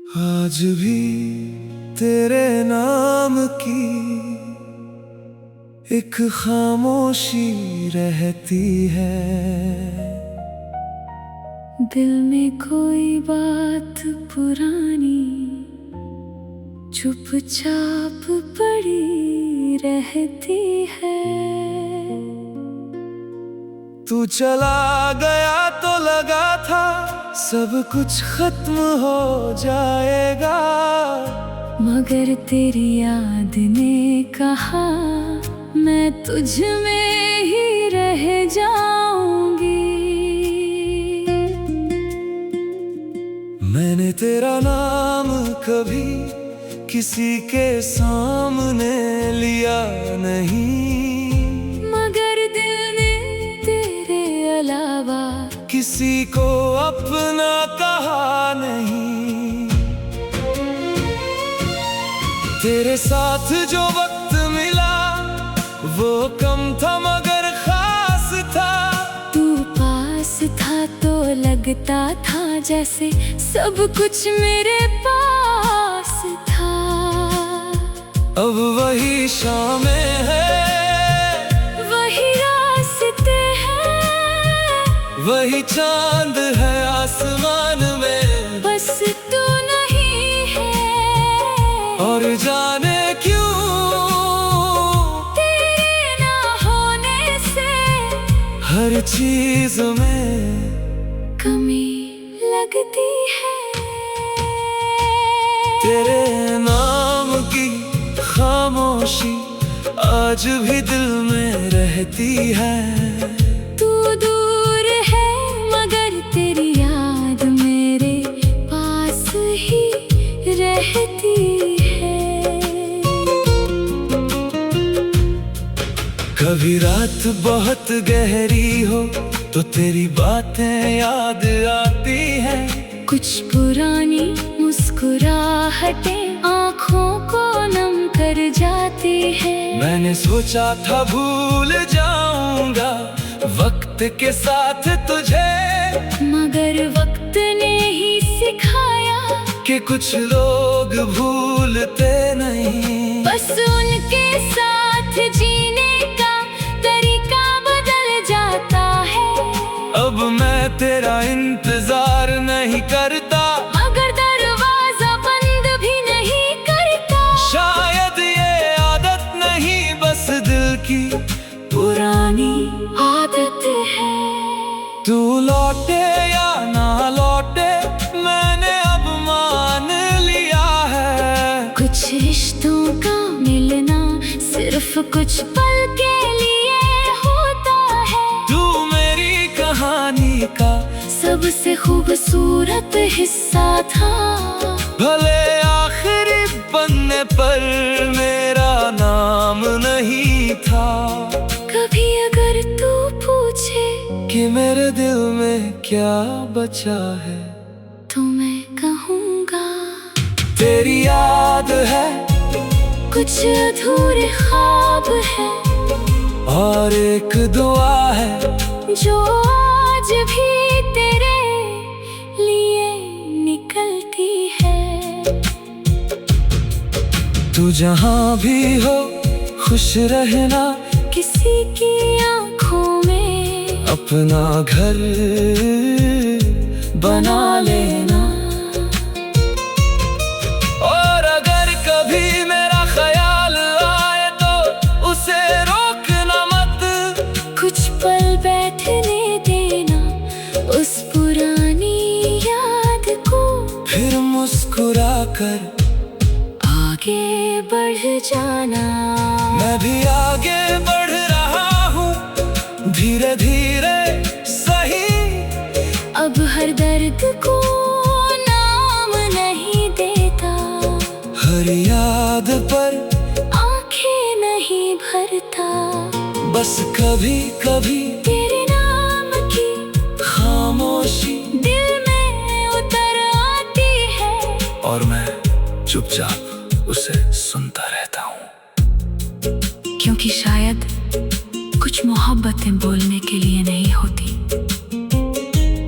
आज भी तेरे नाम की एक खामोशी रहती है। दिल में कोई बात पुरानी चुपचाप पड़ी रहती है। तू चला गया तो लगा था सब कुछ खत्म हो जाएगा, मगर तेरी याद ने कहा मैं तुझ में ही रह जाऊंगी। मैंने तेरा नाम कभी किसी के सामने लिया नहीं, मगर दिल ने तेरे अलावा किसी को अपना कहा नहीं। तेरे साथ जो वक्त मिला वो कम था मगर खास था। तू पास था तो लगता था जैसे सब कुछ मेरे पास था। अब वही शामें हैं, वही रास्ते हैं, वही चांद है आसमान में, बस तू नहीं है। और जाने क्यों तेरे ना होने से हर चीज में कमी लगती है। तेरे नाम की खामोशी आज भी दिल में रहती है। तू दूर है मगर तेरी याद मेरे पास ही रहती है। कभी रात बहुत गहरी हो तो तेरी बातें याद आती हैं। कुछ पुरानी मुस्कुराहटें आँखों को नम कर जाती है। मैंने सोचा था भूल जाऊंगा वक्त के साथ तुझे, मगर वक्त ने ही सिखाया कि कुछ लोग भूलते नहीं। बस उनके साथ जीने का तरीका बदल जाता है। अब मैं तेरा इंतजार नहीं करता, मगर दरवाजा बंद भी नहीं करता। शायद ये आदत नहीं बस दिल की पुरानी आदत है। तू लौटे या ना लौटे मैंने अब मान लिया है। कुछ रिश्तों का मिलना सिर्फ कुछ पल के लिए होता है। तू मेरी कहानी का सबसे खूबसूरत हिस्सा था। भले आखिरी पन्ने पर मेरा नाम नहीं था। कभी अगर तू पूछे कि मेरे दिल में क्या बचा है, तो मैं कहूँगा तेरी याद है, कुछ अधूरे ख्वाब है, और एक दुआ है जो आज भी तेरे लिए निकलती है। तू जहाँ भी हो खुश रहना, किसी की आँखों में अपना घर बना लेना। और अगर कभी मेरा ख्याल आए तो उसे रोकना मत। कुछ पल बैठने देना उस पुरानी याद को, फिर मुस्कुरा कर आगे बढ़ जाना। मैं भी आगे बढ़ रहा हूँ धीरे धीरे सही। अब हर दर्द को नाम नहीं देता, हर याद पर आंखें नहीं भरता। बस कभी कभी तेरे नाम की खामोशी दिल में उतर आती है, और मैं चुपचाप उसे सुनता रहता हूँ। क्योंकि शायद कुछ मोहब्बतें बोलने के लिए नहीं होती,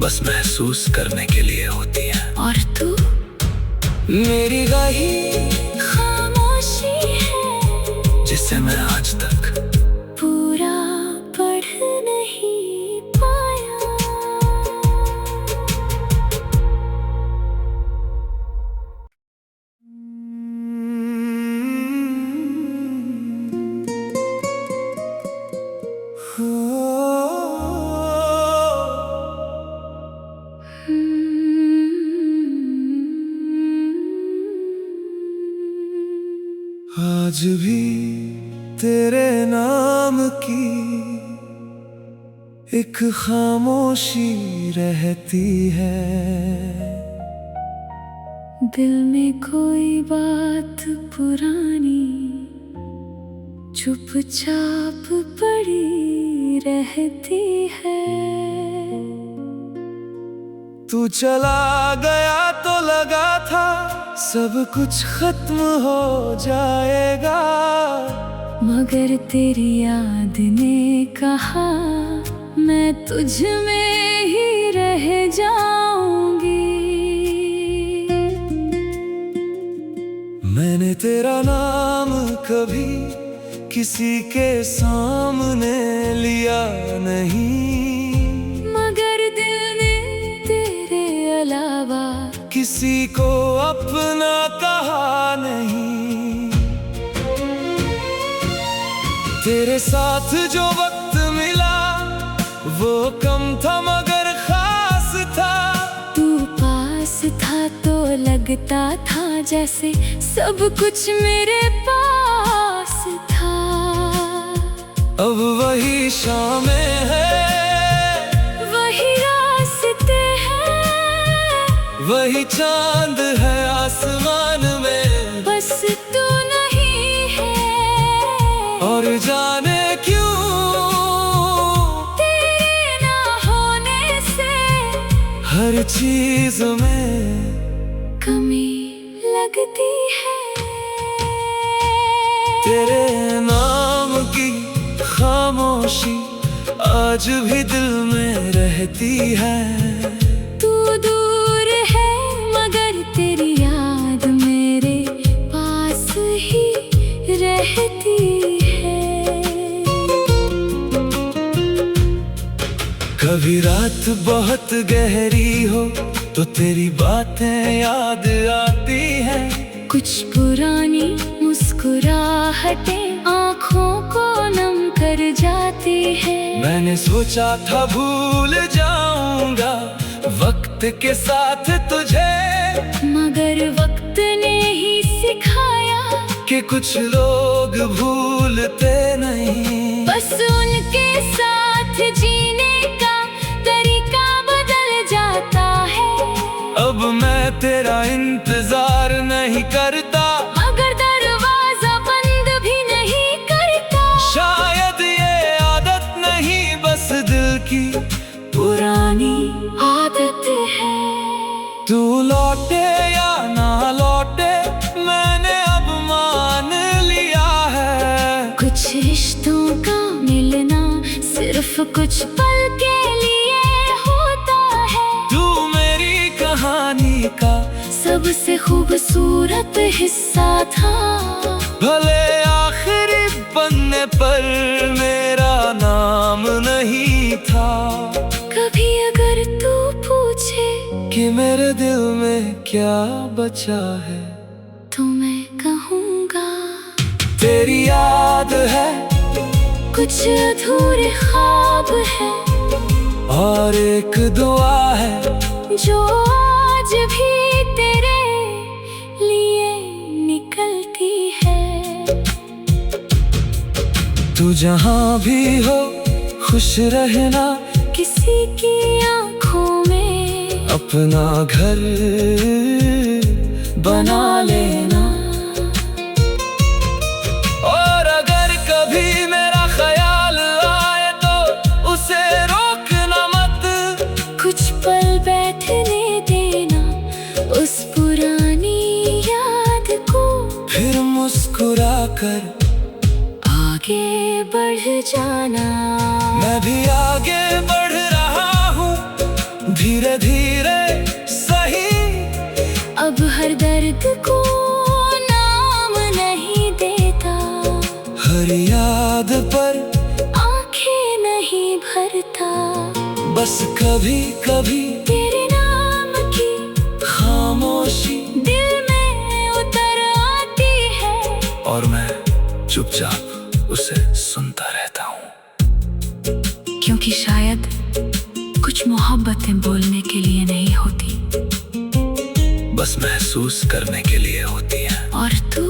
बस महसूस करने के लिए होती है। और तू मेरी वही खामोशी है जिसे मैं आज तक पूरा पढ़ नहीं पाया। आज भी तेरे नाम की एक खामोशी रहती है। दिल में कोई बात पुरानी चुपचाप पड़ी रहती है। तू चला गया तो लगा था सब कुछ खत्म हो जाएगा, मगर तेरी याद ने कहा मैं तुझ में ही रह जाऊंगी। मैंने तेरा नाम कभी किसी के सामने लिया नहीं, मगर दिल ने तेरे अलावा किसी को अपना कहा नहीं। तेरे साथ जो वक्त मिला वो कम था मगर खास था। तू पास था तो लगता था जैसे सब कुछ मेरे पास था। अब वही शामें हैं, वही रास्ते हैं, वही चांद है आसमान में, बस तू नहीं है। और जाने क्यों तेरे ना होने से हर चीज में कमी लगती है। तेरे नाम की खामोशी आज भी दिल में रहती है। तू दूर है मगर तेरी याद मेरे पास ही रहती है। कभी रात बहुत गहरी हो तो तेरी बातें याद आती है। कुछ पुरानी मुस्कुराहटें आँखों को नम कर जाती है। मैंने सोचा था भूल जाऊंगा वक्त के साथ तुझे, मगर वक्त ने ही सिखाया कि कुछ लोग भूलते नहीं। बस उनके साथ जीने का तरीका बदल जाता है। अब मैं तेरा इंतजार नहीं करता, मगर दरवाजा बंद भी नहीं करता। शायद ये आदत नहीं बस दिल की पुरानी आदत है। तू लौटे या ना लौटे मैंने अब मान लिया है। कुछ रिश्तों का मिलना सिर्फ कुछ पल के लिए होता है। तू मेरी कहानी का सबसे खूबसूरत हिस्सा था। भले आखिरी पन्ने पर मेरा नाम नहीं था। कभी अगर तू पूछे कि मेरे दिल में क्या बचा है, तो मैं कहूँगा तेरी याद है, कुछ अधूरे ख्वाब है, और एक दुआ है जो आज भी तेरे लिए निकलती है। तू जहाँ भी हो खुश रहना, किसी की आँखों में अपना घर बना लेना। और अगर कभी मेरा ख्याल आए तो उसे रोकना मत। कुछ पल बैठने देना उस पुरानी याद को, फिर मुस्कुरा कर आगे बढ़ जाना। मैं भी आगे बढ़ रहा हूँ धीरे धीरे सही। अब हर दर्द को नाम नहीं देता, हर याद पर आंखें नहीं भरता। बस कभी कभी तेरे नाम की खामोशी दिल में उतर आती है, और मैं चुपचाप उसे सुनता रहता हूँ। क्योंकि शायद कुछ मोहब्बतें बोलने के लिए नहीं होती, बस महसूस करने के लिए होती है। और तू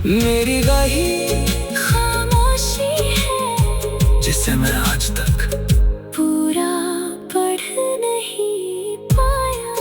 मेरी वही खामोशी है जिसे मैं आज तक पूरा पढ़ नहीं पाया।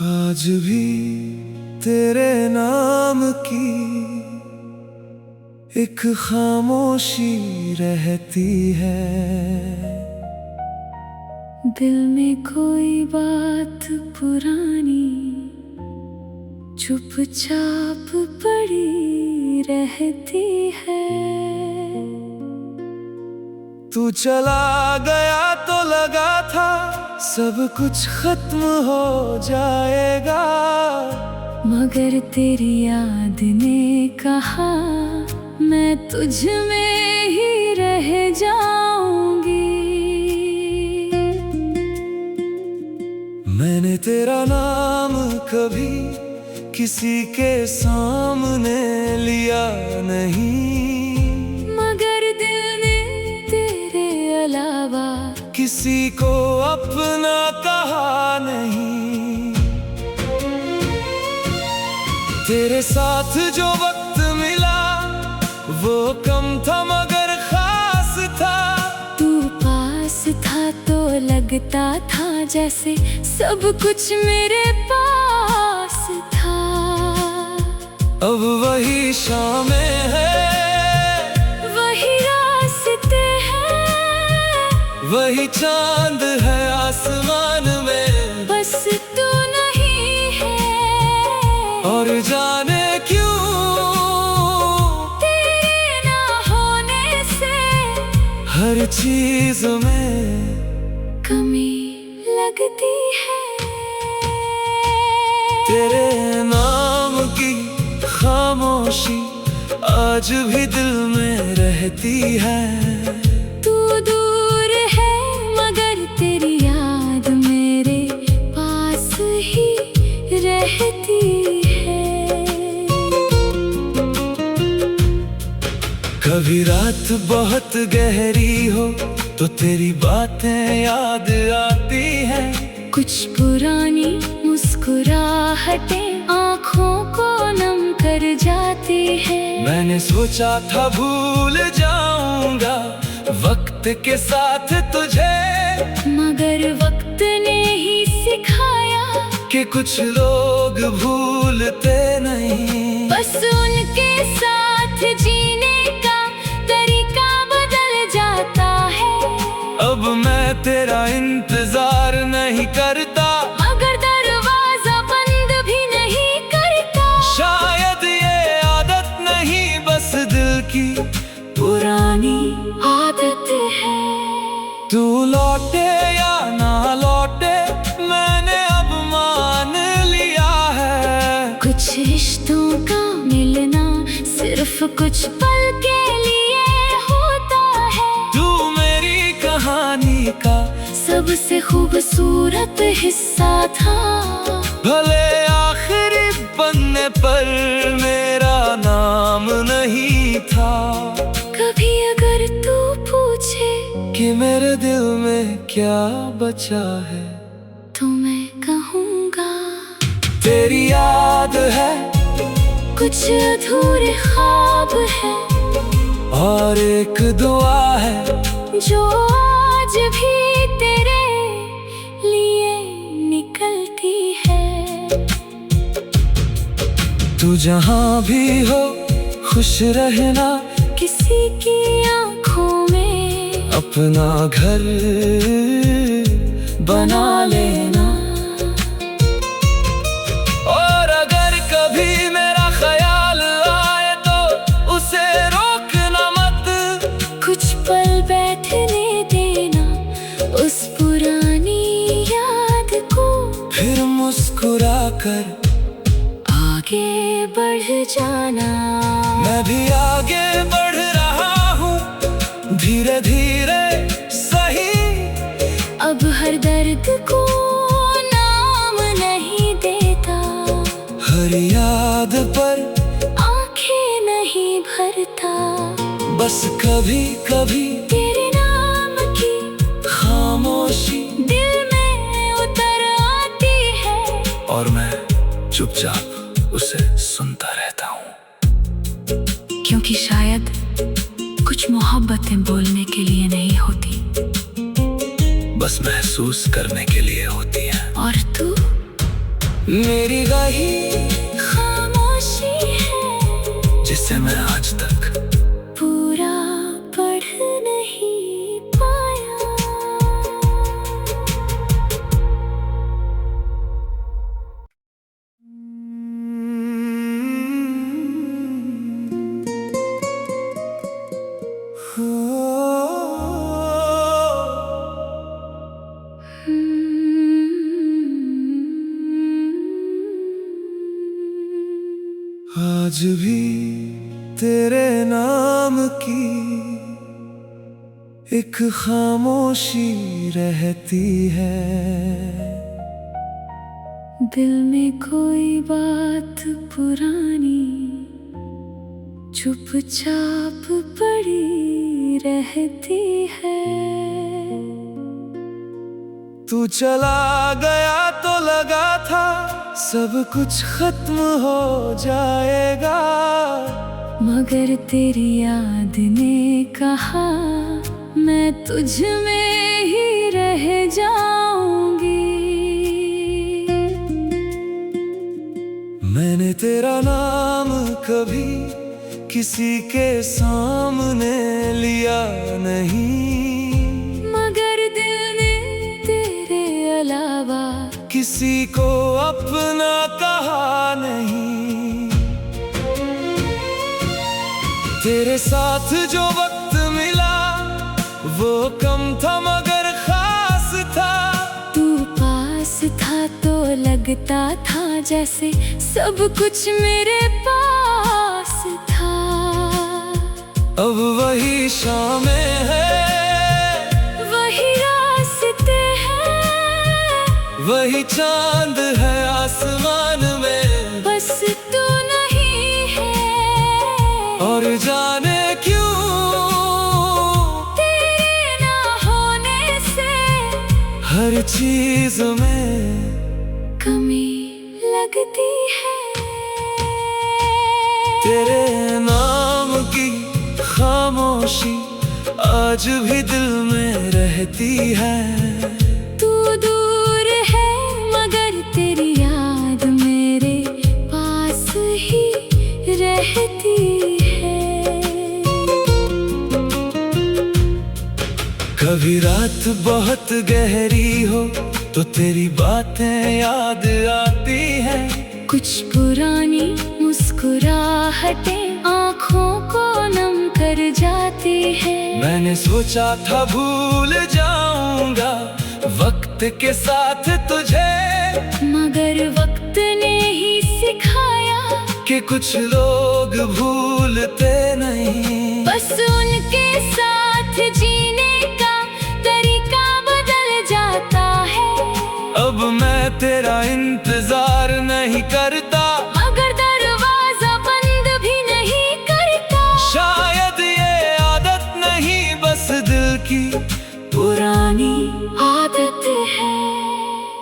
आज भी तेरे नाम की एक खामोशी रहती है। दिल में कोई बात पुरानी चुपचाप पड़ी रहती है। तू चला गया तो लगा था सब कुछ खत्म हो जाएगा, मगर तेरी याद ने कहा मैं तुझ में ही रह जाऊंगी। मैंने तेरा नाम कभी किसी के सामने लिया नहीं, मगर दिल ने तेरे अलावा किसी को अपना कहा नहीं। तेरे साथ जो वक्त मिला वो कम था मगर खास था। तू पास था तो लगता था जैसे सब कुछ मेरे पास था। अब वही शामें हैं, वही रास्ते हैं, वही चांद है आसमान में, बस तू नहीं है। और जाने क्यों तेरे ना होने से हर चीज में कमी लगती है। तेरे नाम की खामोशी आज भी दिल में रहती है। तू दूर है मगर तेरी याद मेरे पास ही रहती है। कभी रात बहुत गहरी हो तो तेरी बातें याद आती हैं। कुछ पुरानी मुस्कुराहटें आँखों को नम कर जाती है। मैंने सोचा था भूल जाऊंगा वक्त के साथ तुझे, मगर वक्त ने ही सिखाया कि कुछ लोग भूलते नहीं। बस उनके साथ जीने का तरीका बदल जाता है। अब मैं तेरा इंतजार नहीं करता, मगर दरवाजा बंद भी नहीं करता। शायद ये आदत नहीं बस दिल की पुरानी आदत है। तू लौटे या ना लौटे मैंने अब मान लिया है। कुछ रिश्तों का मिलना सिर्फ कुछ पल के लिए होता है। तू मेरी कहानी का सबसे खूबसूरत हिस्सा था। भले आखिरी पन्ने पर मेरा नाम नहीं था। कभी अगर तू पूछे कि मेरे दिल में क्या बचा है, तो मैं कहूँगा तेरी याद है, कुछ अधूरे ख्वाब है, और एक दुआ है जो आज भी तेरे लिए निकलती है। तू जहाँ भी हो खुश रहना, किसी की आँखों में अपना घर बना लेना। और अगर कभी मेरा ख्याल आए तो उसे रोकना मत, कुछ पल बैठने देना उस पुरानी याद को, फिर मुस्कुरा कर आगे बढ़ जाना। मैं भी आगे बढ़ रहा हूँ धीरे धीरे सही, अब हर दर्द को नाम नहीं देता, हर याद पर आंखें नहीं भरता। बस कभी कभी तेरे नाम की खामोशी दिल में उतर आती है, और मैं चुपचाप उसे सुनता रहता हूँ। क्योंकि शायद कुछ मोहब्बतें बोलने के लिए नहीं होती, बस महसूस करने के लिए होती है। और तू मेरी वही खामोशी है जिसे मैं आज तक पूरा पढ़ नहीं पाया। आज भी तेरे नाम की एक खामोशी रहती है, दिल में कोई बात पुरानी चुपचाप पड़ी रहती है। तू चला गया तो लगा था सब कुछ खत्म हो जाएगा, मगर तेरी याद ने कहा मैं तुझ में ही रह जाऊंगी। मैंने तेरा नाम कभी किसी के सामने लिया नहीं, मगर दिल ने तेरे अलावा किसी को अपना कहा नहीं। तेरे साथ जो वक्त मिला वो कम था मगर खास था, तू पास था तो लगता था जैसे सब कुछ मेरे पास था। अब वही शामें हैं, वही रास्ते हैं, वही चांद है आसमान में, बस तू नहीं है। और जाने क्यों तेरे ना होने से हर चीज में कमी लगती है। तेरे नाम की खामोशी आज भी दिल में रहती है। तू दूर है मगर तेरी याद मेरे पास ही रहती है। कभी रात बहुत गहरी हो तो तेरी बातें याद आती हैं, कुछ पुरानी मुस्कुराहटें आँखों को नम कर जाती है। मैंने सोचा था भूल जाऊंगा वक्त के साथ तुझे, मगर वक्त ने ही सिखाया कि कुछ लोग भूलते नहीं, बस उनके साथ जीने का तरीका बदल जाता है। अब मैं तेरा इंतजार नहीं करता, मगर दरवाजा बंद भी नहीं करता। शायद ये आदत नहीं बस दिल की पुरानी आदत है।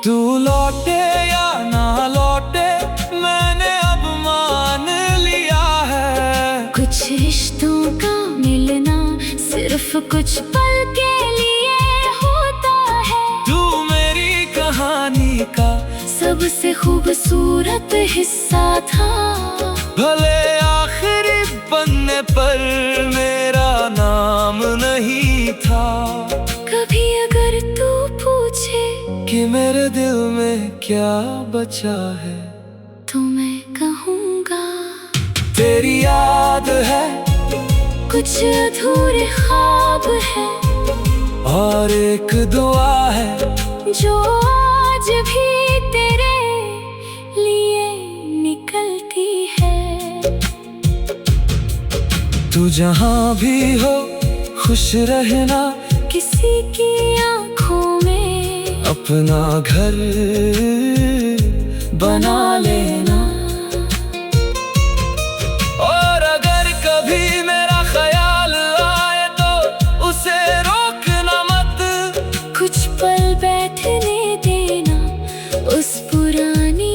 तू लौटे या ना लौटे मैंने अब मान लिया है। कुछ रिश्तों का मिलना सिर्फ कुछ पल के लिए होता है। तू मेरी कहानी का सबसे खूबसूरत हिस्सा था, भले आखिरी पन्ने पर मेरा नाम नहीं था। मेरे दिल में क्या बचा है तो मैं कहूँगा। तेरी याद है, कुछ अधूरे ख्वाब है, और एक दुआ है जो आज भी तेरे लिए निकलती है। तू जहाँ भी हो खुश रहना, किसी की आँखों में अपना घर बना लेना। और अगर कभी मेरा ख्याल आए तो उसे रोकना मत, कुछ पल बैठने देना उस पुरानी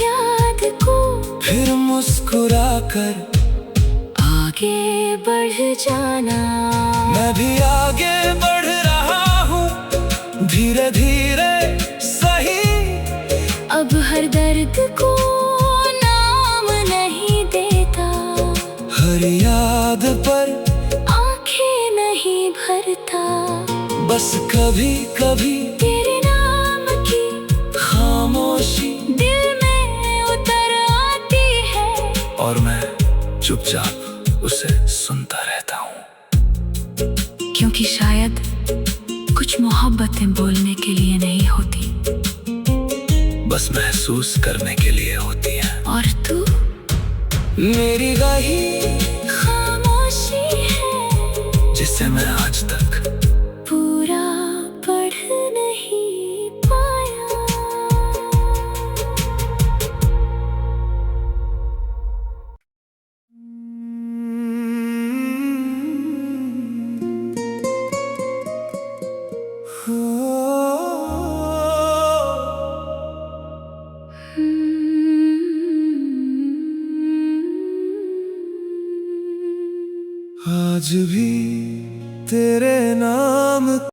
याद को, फिर मुस्कुरा कर आगे बढ़ जाना। मैं भी आगे बढ़ रहा हूँ, धीरे धीरे सही। अब हर दर्द को नाम नहीं देता, हर याद पर आंखें नहीं भरता। बस कभी कभी तेरे नाम की खामोशी दिल में उतर आती है, और मैं चुपचाप उसे सुनता रहता हूँ। क्योंकि शायद कुछ मोहब्बतें बोलने के लिए नहीं होती, बस महसूस करने के लिए होती है। और तू मेरी गही खामोशी है, जिसे मैं आज तक पूरा पढ़ नहीं पाया। आज भी तेरे नाम